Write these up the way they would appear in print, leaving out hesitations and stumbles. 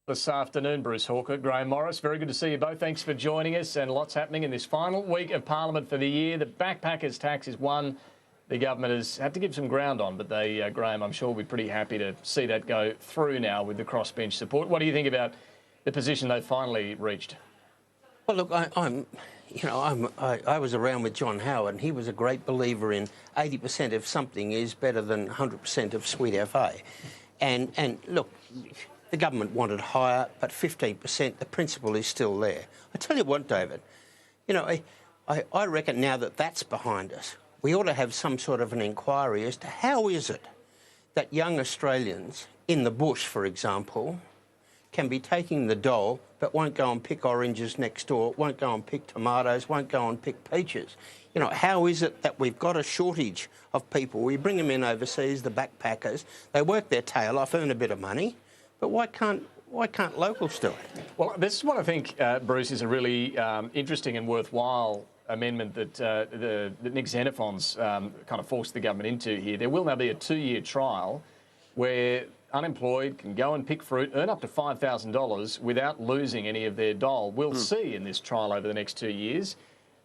This afternoon, Bruce Hawker, Grahame Morris. Very good to see you both. Thanks for joining us, and lots happening in this final week of Parliament for the year. The backpackers tax is one the government has had to give some ground on, but they, Grahame, I'm sure will be pretty happy to see that go through now with the crossbench support. What do you think about the position they've finally reached? Well, look, I was around with John Howard, and he was a great believer in 80% of something is better than 100% of sweet FA. And look, the government wanted higher, but 15%, the principle is still there. I tell you what, David, I reckon now that that's behind us, we ought to have some sort of an inquiry as to how is it that young Australians in the bush, for example, can be taking the dole but won't go and pick oranges next door, won't go and pick tomatoes, won't go and pick peaches. How is it that we've got a shortage of people? We bring them in overseas, the backpackers, they work their tail off, earn a bit of money, but why can't locals do it? Well, this is what I think, Bruce, is a really interesting and worthwhile amendment that Nick Xenophon's kind of forced the government into here. There will now be a 2-year trial where unemployed can go and pick fruit, earn up to $5,000 without losing any of their dole. We'll see in this trial over the next 2 years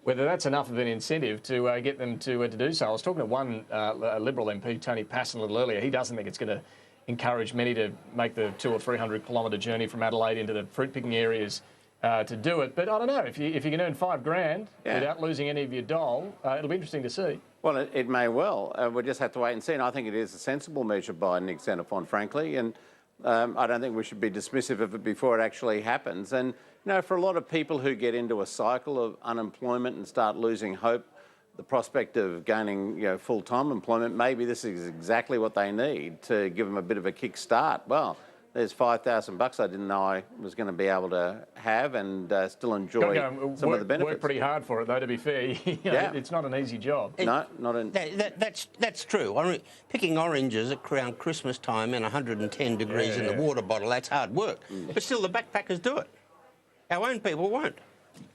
whether that's enough of an incentive to get them to do so. I was talking to one Liberal MP, Tony Passon, a little earlier. He doesn't think it's going to encourage many to make the 200 or 300 kilometre journey from Adelaide into the fruit picking areas to do it. But I don't know, if you can earn $5,000 without losing any of your dole, it'll be interesting to see. Well, it may well. We'll just have to wait and see. And I think it is a sensible measure by Nick Xenophon, frankly. And I don't think we should be dismissive of it before it actually happens. And, for a lot of people who get into a cycle of unemployment and start losing hope, the prospect of gaining, full-time employment, maybe this is exactly what they need to give them a bit of a kick start. Well, there's $5,000 I didn't know I was going to be able to have and still enjoy some of the benefits. Work pretty hard for it, though, to be fair. It's not an easy job. No, not an... That's true. I mean, picking oranges around Christmas time and 110 degrees in the water bottle, that's hard work. But still, the backpackers do it. Our own people won't.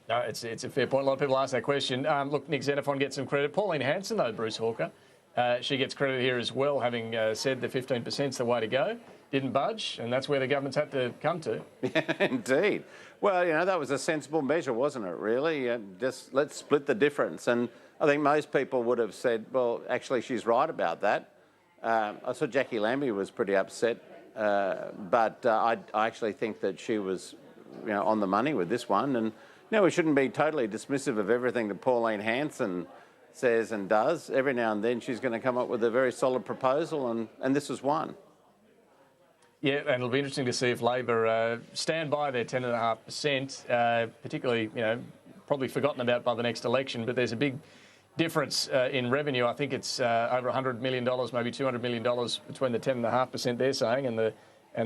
No, it's a fair point. A lot of people ask that question. Look, Nick Xenophon gets some credit. Pauline Hanson, though, Bruce Hawker, she gets credit here as well, having said the 15% is the way to go. Didn't budge, and that's where the government's had to come to. Yeah, indeed. Well, that was a sensible measure, wasn't it, really? Just let's split the difference. And I think most people would have said, well, actually, she's right about that. I saw Jackie Lambie was pretty upset, but I actually think that she was on the money with this one. And we shouldn't be totally dismissive of everything that Pauline Hanson says and does. Every now and then she's going to come up with a very solid proposal, and this was one. Yeah, and it'll be interesting to see if Labor stand by their 10.5%, particularly, probably forgotten about by the next election, but there's a big difference in revenue. I think it's over $100 million, maybe $200 million between the 10.5% they're saying and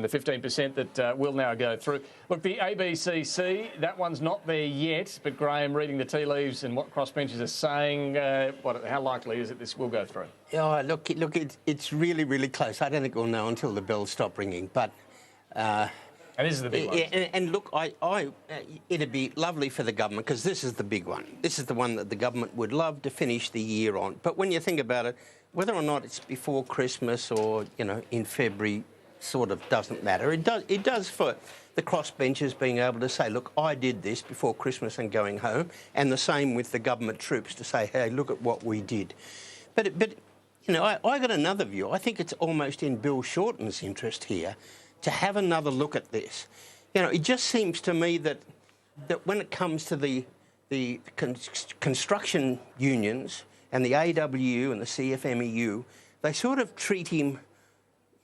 the 15% that will now go through. Look, the ABCC, that one's not there yet, but Grahame, reading the tea leaves and what crossbenchers are saying, how likely is it this will go through? Oh, look, it's really, really close. I don't think we'll know until the bells stop ringing, but... and this is the big one. And look, it'd be lovely for the government, because this is the big one. This is the one that the government would love to finish the year on. But when you think about it, whether or not it's before Christmas or, in February, sort of doesn't matter. It does for the crossbenchers being able to say, look, I did this before Christmas and going home, and the same with the government troops to say, hey, look at what we did. But I got another view. I think it's almost in Bill Shorten's interest here to have another look at this. It just seems to me that when it comes to the construction unions and the AWU and the CFMEU, they sort of treat him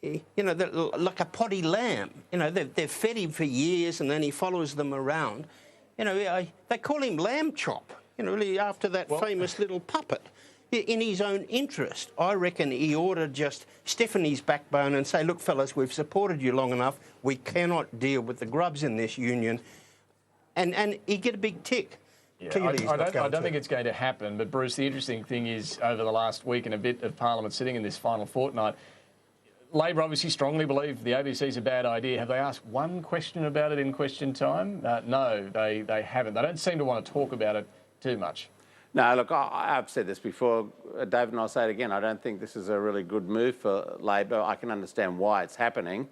like a potty lamb. They've fed him for years and then he follows them around. They call him Lamb Chop, really after that famous little puppet. In his own interest, I reckon he ought to just stiffen his backbone and say, look, fellas, we've supported you long enough. We cannot deal with the grubs in this union. And he'd get a big tick. Yeah, I don't think it's going to happen. But, Bruce, the interesting thing is over the last week and a bit of Parliament sitting in this final fortnight, Labor obviously strongly believe the ABC is a bad idea. Have they asked one question about it in question time? No, they haven't. They don't seem to want to talk about it too much. No, look, I've said this before, David, and I'll say it again. I don't think this is a really good move for Labor. I can understand why it's happening.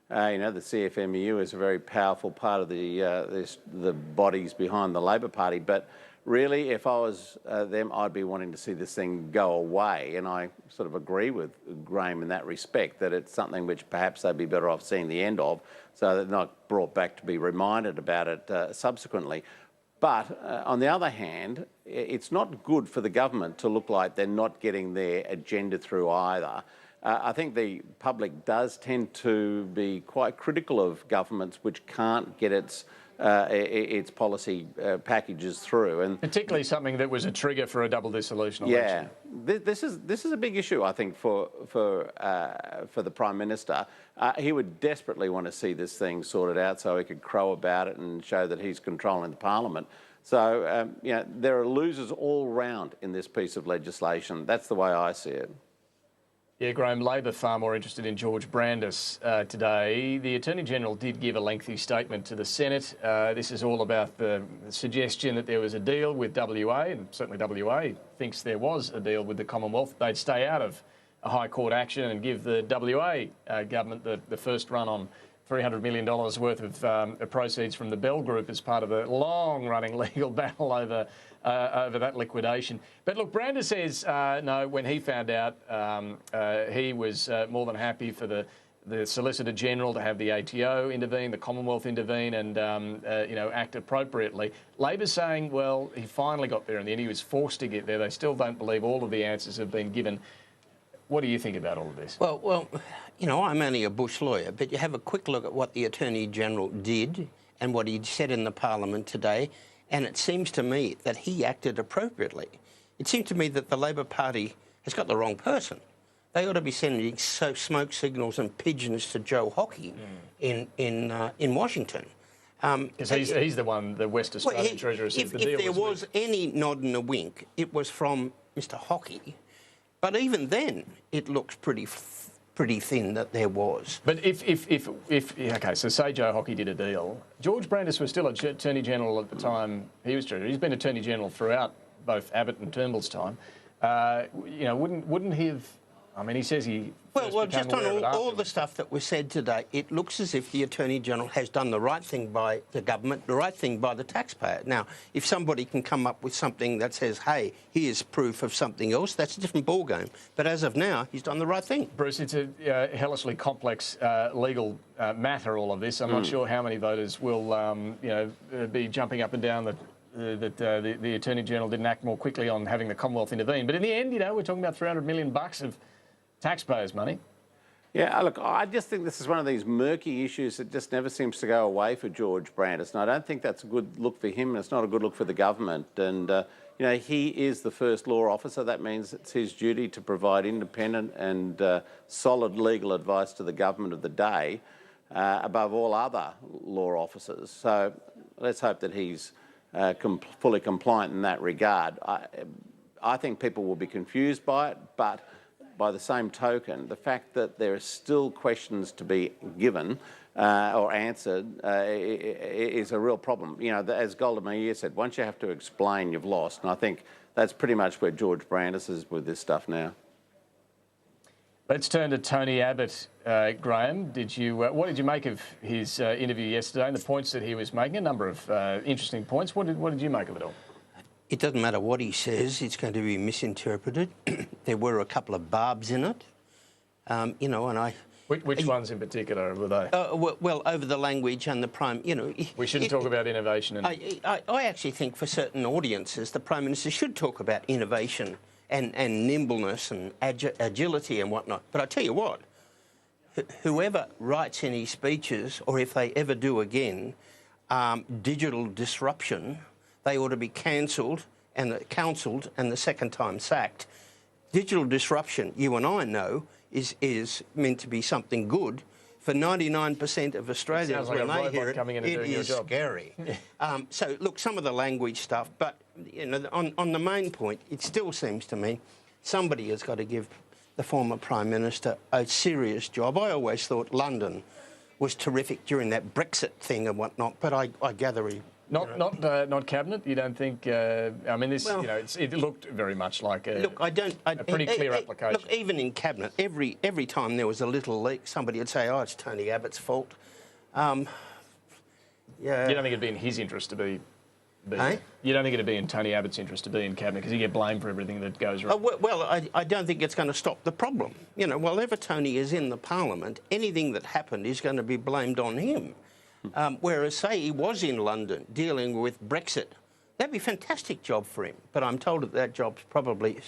The CFMEU is a very powerful part of the bodies behind the Labor Party. But really, if I was them, I'd be wanting to see this thing go away. And I sort of agree with Grahame in that respect, that it's something which perhaps they'd be better off seeing the end of, so they're not brought back to be reminded about it subsequently. But on the other hand, it's not good for the government to look like they're not getting their agenda through either. I think the public does tend to be quite critical of governments which can't get its policy packages through, and particularly something that was a trigger for a double dissolution election. Yeah, this is a big issue, I think, for the Prime Minister. He would desperately want to see this thing sorted out so he could crow about it and show that he's controlling the Parliament. So there are losers all round in this piece of legislation. That's the way I see it. Yeah, Grahame, Labor far more interested in George Brandis today. The Attorney-General did give a lengthy statement to the Senate. This is all about the suggestion that there was a deal with WA, and certainly WA thinks there was a deal with the Commonwealth. They'd stay out of a High Court action and give the WA government the first run on $300 million worth of proceeds from the Bell Group as part of a long-running legal battle over that liquidation. But look, Brandis says no. When he found out, he was more than happy for the Solicitor General to have the ATO intervene, the Commonwealth intervene, and act appropriately. Labor's saying, well, he finally got there in the end. He was forced to get there. They still don't believe all of the answers have been given. What do you think about all of this? Well, I'm only a bush lawyer, but you have a quick look at what the Attorney-General did and what he said in the Parliament today, and it seems to me that he acted appropriately. It seems to me that the Labor Party has got the wrong person. They ought to be sending smoke signals and pigeons to Joe Hockey in Washington. Because he's the one, the West Australian Treasurer, says the deal if there was any nod and a wink, it was from Mr Hockey. But even then, it looks pretty thin that there was. But okay, so say Joe Hockey did a deal. George Brandis was still Attorney General at the time he was Treasurer. He's been Attorney General throughout both Abbott and Turnbull's time. Wouldn't he have? I mean, he says he. Well, just on all the stuff that was said today, it looks as if the Attorney General has done the right thing by the government, the right thing by the taxpayer. Now, if somebody can come up with something that says, hey, here's proof of something else, that's a different ballgame. But as of now, he's done the right thing. Bruce, it's a hellishly complex legal matter, all of this. I'm not sure how many voters will, be jumping up and down that the Attorney General didn't act more quickly on having the Commonwealth intervene. But in the end, we're talking about $300 million of taxpayers' money. Yeah, look, I just think this is one of these murky issues that just never seems to go away for George Brandis, and I don't think that's a good look for him, and it's not a good look for the government. And, he is the first law officer. That means it's his duty to provide independent and solid legal advice to the government of the day, above all other law officers. So let's hope that he's fully compliant in that regard. I think people will be confused by it, but by the same token, the fact that there are still questions to be given or answered is a real problem. As Golda Meir said, once you have to explain, you've lost. And I think that's pretty much where George Brandis is with this stuff now. Let's turn to Tony Abbott. Grahame, what did you make of his interview yesterday and the points that he was making? A number of interesting points. What did you make of it all? It doesn't matter what he says, it's going to be misinterpreted. There were a couple of barbs in it, and I... Which ones in particular were they? Well, over the language and the Prime... We shouldn't talk about innovation. I actually think for certain audiences, the Prime Minister should talk about innovation and nimbleness and agility and whatnot. But I tell you what, whoever writes any speeches, or if they ever do again, digital disruption... they ought to be counselled and the second time sacked. Digital disruption, you and I know, is meant to be something good. For 99% of Australians, when they hear it, it is scary. So, look, some of the language stuff, but on the main point, it still seems to me somebody has got to give the former Prime Minister a serious job. I always thought London was terrific during that Brexit thing and whatnot, but I gather Not cabinet. You don't think? I mean, this. Well, it looked very much like a. Look, a pretty clear application. Look, even in cabinet, every time there was a little leak, somebody would say, "Oh, it's Tony Abbott's fault." Yeah. You don't think it'd be in his interest to be? You don't think it'd be in Tony Abbott's interest to be in cabinet because he get blamed for everything that goes wrong? Well, I don't think it's going to stop the problem. While ever Tony is in the parliament, anything that happened is going to be blamed on him. Whereas, say, he was in London dealing with Brexit, that'd be a fantastic job for him. But I'm told that job's probably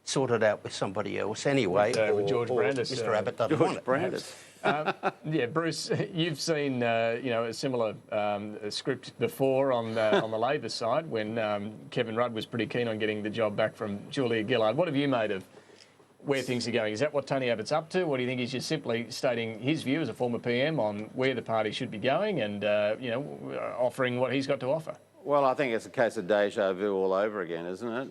sorted out with somebody else anyway. With George Brandis. Mr. Abbott doesn't want it. Brandis. Yeah, Bruce, you've seen a similar script before on the Labor side when Kevin Rudd was pretty keen on getting the job back from Julia Gillard. What have you made of where things are going? Is that what Tony Abbott's up to? Or do you think he's just simply stating his view as a former PM on where the party should be going and, offering what he's got to offer? Well, I think it's a case of deja vu all over again, isn't it?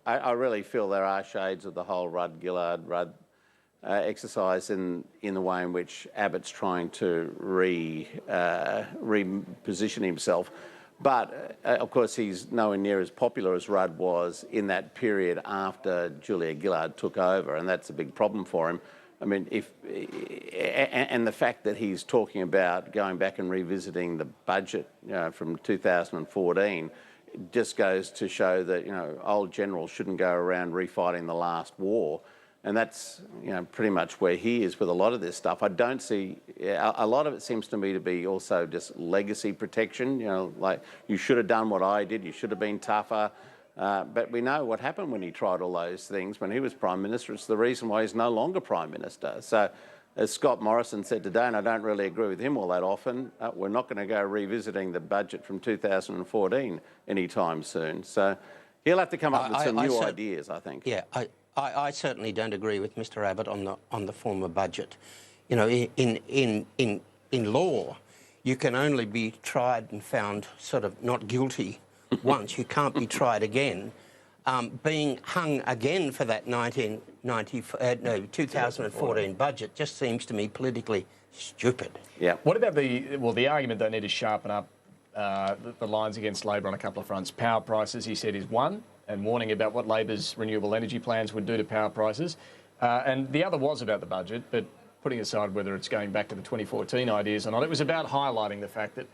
I really feel there are shades of the whole Rudd-Gillard exercise in the way in which Abbott's trying to reposition himself. But, of course, he's nowhere near as popular as Rudd was in that period after Julia Gillard took over, and that's a big problem for him. I mean, and the fact that he's talking about going back and revisiting the budget from 2014 just goes to show that, old generals shouldn't go around refighting the last war. And that's, pretty much where he is with a lot of this stuff. I don't see, a lot of it seems to me to be also just legacy protection, like you should have done what I did, you should have been tougher. But we know what happened when he tried all those things when he was Prime Minister. It's the reason why he's no longer Prime Minister. So, as Scott Morrison said today, and I don't really agree with him all that often, we're not going to go revisiting the budget from 2014 anytime soon. So, he'll have to come up with some new ideas, I think. Yeah, I certainly don't agree with Mr. Abbott on the former budget. In law, you can only be tried and found sort of not guilty once. You can't be tried again. Being hung again for that 2014 budget just seems to me politically stupid. Yeah. What about the argument they need to sharpen up the lines against Labor on a couple of fronts? Power prices, he said, is one, and warning about what Labor's renewable energy plans would do to power prices. And the other was about the budget, but putting aside whether it's going back to the 2014 ideas or not, it was about highlighting the fact that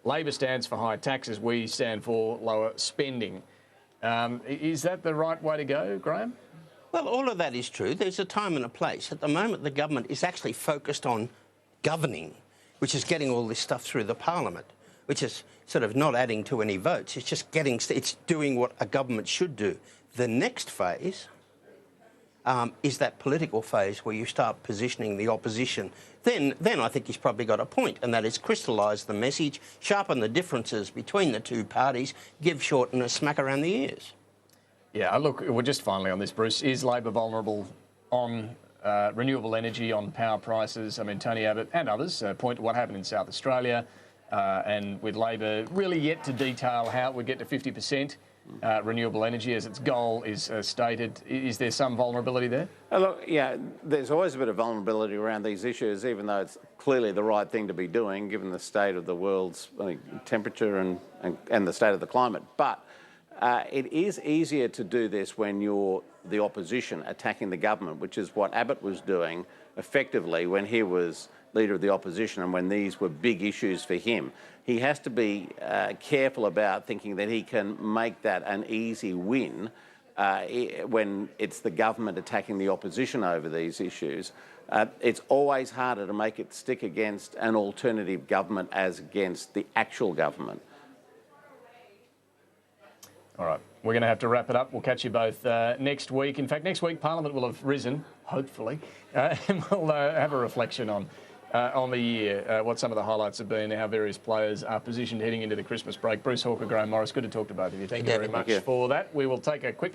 Labor stands for higher taxes, we stand for lower spending. Is that the right way to go, Grahame? Well, all of that is true. There's a time and a place. At the moment, the government is actually focused on governing, which is getting all this stuff through the parliament, which is sort of not adding to any votes. It's just it's doing what a government should do. The next phase is that political phase where you start positioning the opposition. Then I think he's probably got a point, and that is crystallise the message, sharpen the differences between the two parties, give Shorten a smack around the ears. Yeah, look, we're just finally on this, Bruce. Is Labor vulnerable on renewable energy, on power prices? I mean, Tony Abbott and others point to what happened in South Australia, and with Labor really yet to detail how it would get to 50% renewable energy as its goal is stated. Is there some vulnerability there? Look, yeah, there's always a bit of vulnerability around these issues, even though it's clearly the right thing to be doing, given the state of the world's temperature and the state of the climate. But it is easier to do this when you're the opposition attacking the government, which is what Abbott was doing effectively when he was Leader of the Opposition and when these were big issues for him. He has to be careful about thinking that he can make that an easy win when it's the government attacking the opposition over these issues. It's always harder to make it stick against an alternative government as against the actual government. All right, we're going to have to wrap it up. We'll catch you both next week. In fact, next week Parliament will have risen, hopefully, and we'll have a reflection on the year, what some of the highlights have been, how various players are positioned heading into the Christmas break. Bruce, Hawker, Grahame Morris, good to talk to both of you. Thank you very much for that. We will take a quick break.